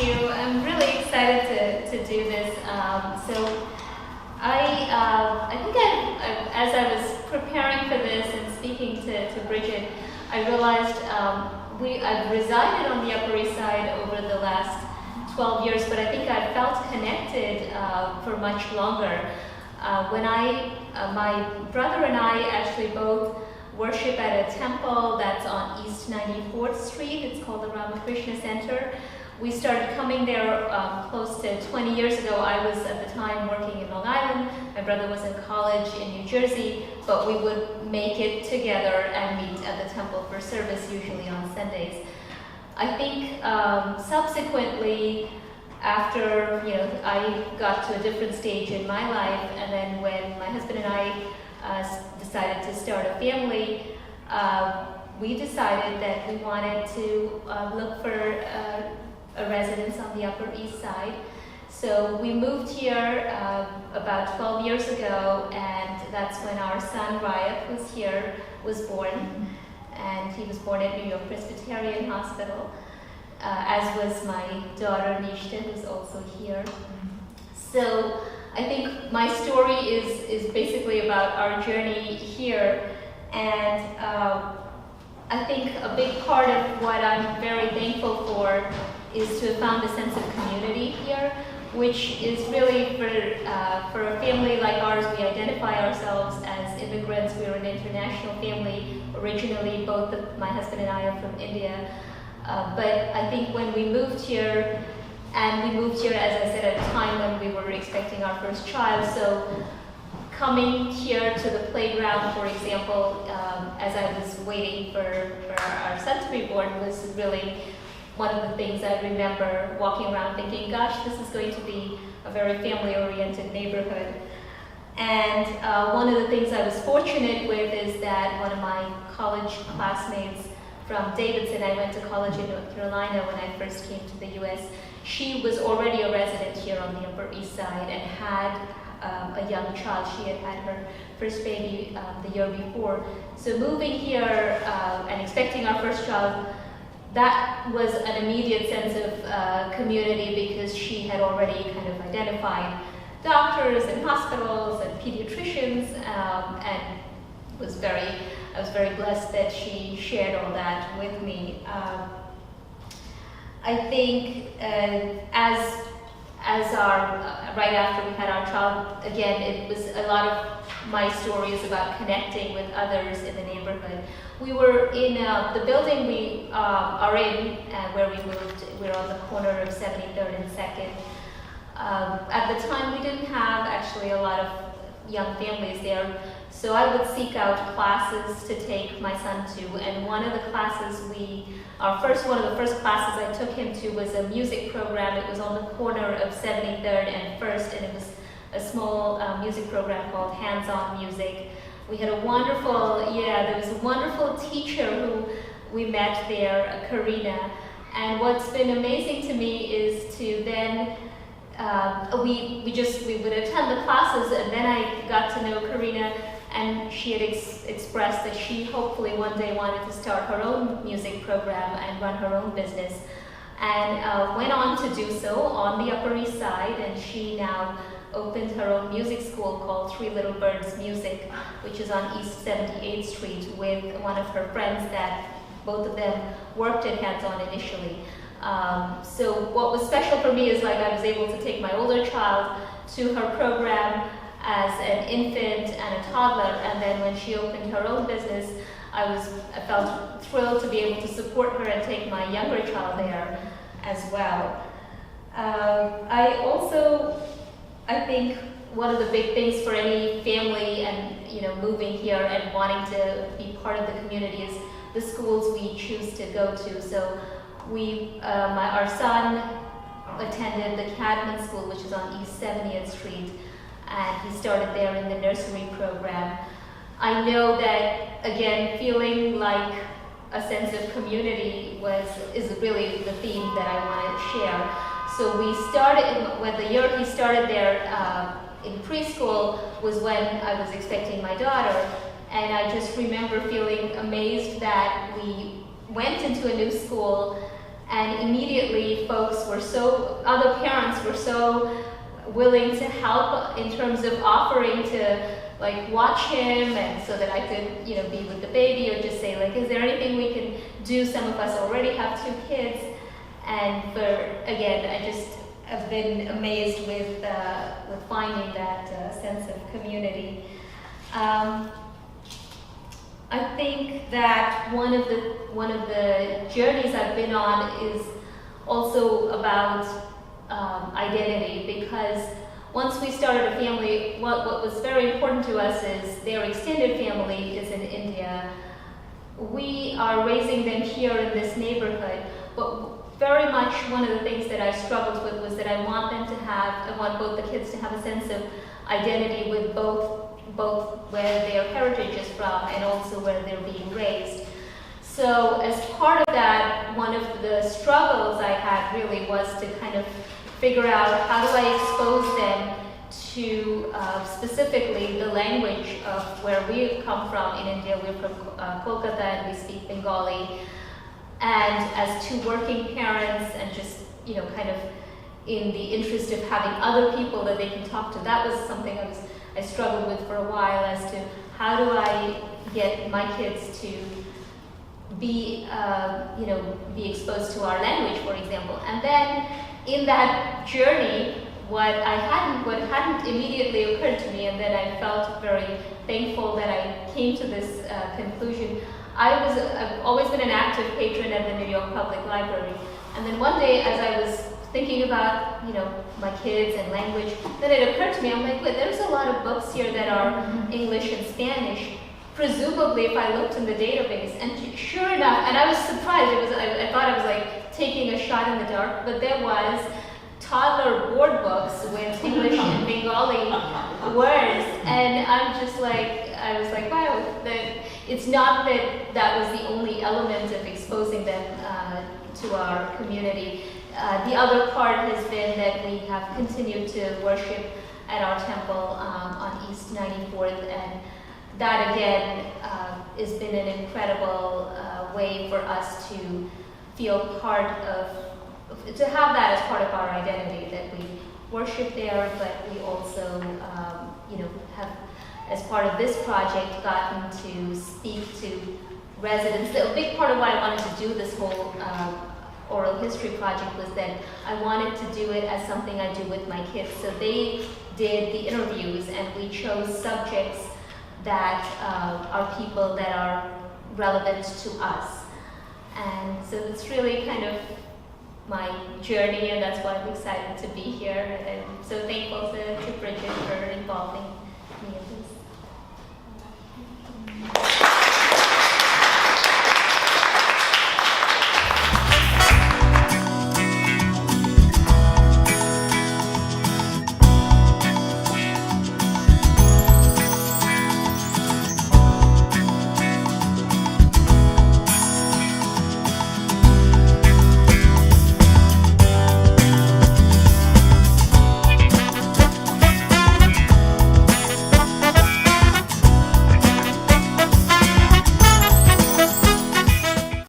you. I'm really excited to do this. I think as I was preparing for this and speaking to Bridget, I realized I've resided on the Upper East Side over the last 12 years, but I think I've felt connected for much longer. My brother and I actually both worship at a temple that's on East 94th Street. It's called the Ramakrishna Center. We started coming there close to 20 years ago. I was at the time working in Long Island. My brother was in college in New Jersey, but we would make it together and meet at the temple for service, usually on Sundays. I think subsequently, after I got to a different stage in my life, and then when my husband and I decided to start a family, we decided that we wanted to look for a residence on the Upper East Side. So we moved here about 12 years ago, and that's when our son Ryan was born, and he was born at New York Presbyterian Hospital, as was my daughter Nishta, who's also here. So I think my story is basically about our journey here, and I think a big part of what I'm very thankful for is to have found a sense of community here, which is really for a family like ours. We identify ourselves as immigrants. We're an international family. Originally, my husband and I are from India, but I think when we moved here, as I said, at a time when we were expecting our first child, so coming here to the playground, for example, as I was waiting for our son to be born, was really one of the things I remember walking around thinking, gosh, this is going to be a very family-oriented neighborhood. And one of the things I was fortunate with is that one of my college classmates from Davidson, I went to college in North Carolina when I first came to the US, she was already a resident here on the Upper East Side and had a young child. She had had her first baby the year before. So moving here and expecting our first child, that was an immediate sense of community, because she had already kind of identified doctors and hospitals and pediatricians, and I was very blessed that she shared all that with me. I think right after we had our child, again, it was a lot of my story is about connecting with others in the neighborhood. We were in the building we are in, where we moved. We're on the corner of 73rd and 2nd. At the time, we didn't have actually a lot of young families there, so I would seek out classes to take my son to. And one of the classes one of the first classes I took him to was a music program. It was on the corner of 73rd and 1st, and it was a small music program called Hands-On Music. We had there was a wonderful teacher who we met there, Karina. And what's been amazing to me is to then, we would attend the classes, and then I got to know Karina, and she had expressed that she hopefully one day wanted to start her own music program and run her own business, and went on to do so on the Upper East Side, and she now opened her own music school called Three Little Birds Music, which is on East 78th Street, with one of her friends that both of them worked at Hands-On initially. So what was special for me is I was able to take my older child to her program as an infant and a toddler, and then when she opened her own business, I felt thrilled to be able to support her and take my younger child there as well. I think one of the big things for any family and moving here and wanting to be part of the community is the schools we choose to go to. So our son attended the Cadman School, which is on East 70th Street, and he started there in the nursery program. I know that, again, feeling like a sense of community is really the theme that I want to share. So the year he started there in preschool was when I was expecting my daughter, and I just remember feeling amazed that we went into a new school And immediately other parents were so willing to help in terms of offering to like watch him, and so that I could, be with the baby, or just say like, is there anything we can do? Some of us already have 2 kids. And I've been amazed with finding that sense of community. I think that one of the journeys I've been on is also about identity, because once we started a family, what was very important to us is their extended family is in India. We are raising them here in this neighborhood, but very much one of the things that I struggled with was that I want both the kids to have a sense of identity with both where their heritage is from and also where they're being raised. So as part of that, one of the struggles I had really was to kind of figure out how do I expose them to specifically the language of where we come from in India. We're from Kolkata and we speak Bengali. And as 2 working parents, and just, kind of in the interest of having other people that they can talk to, that was something I struggled with for a while, as to how do I get my kids to be exposed to our language, for example. And then in that journey, what hadn't immediately occurred to me, and then I felt very thankful that I came to this conclusion. I've always been an active patron at the New York Public Library, and then one day, as I was thinking about, my kids and language, then it occurred to me, I'm like, wait, there's a lot of books here that are English and Spanish. Presumably, if I looked in the database, and sure enough, and I was surprised, I thought I was like taking a shot in the dark, but there was toddler board books with English and Bengali words, and I was like, wow, it's not that was the only element of exposing them to our community. The other part has been that we have continued to worship at our temple on East 94th, and that again has been an incredible way for us to feel to have that as part of our identity, that we worship there, but we also, have, as part of this project, gotten to speak to residents. A big part of why I wanted to do this whole oral history project was that I wanted to do it as something I do with my kids. So they did the interviews, and we chose subjects that are people that are relevant to us. And so it's really kind of my journey, and that's why I'm excited to be here. And I'm so thankful to Bridget for involving me in this.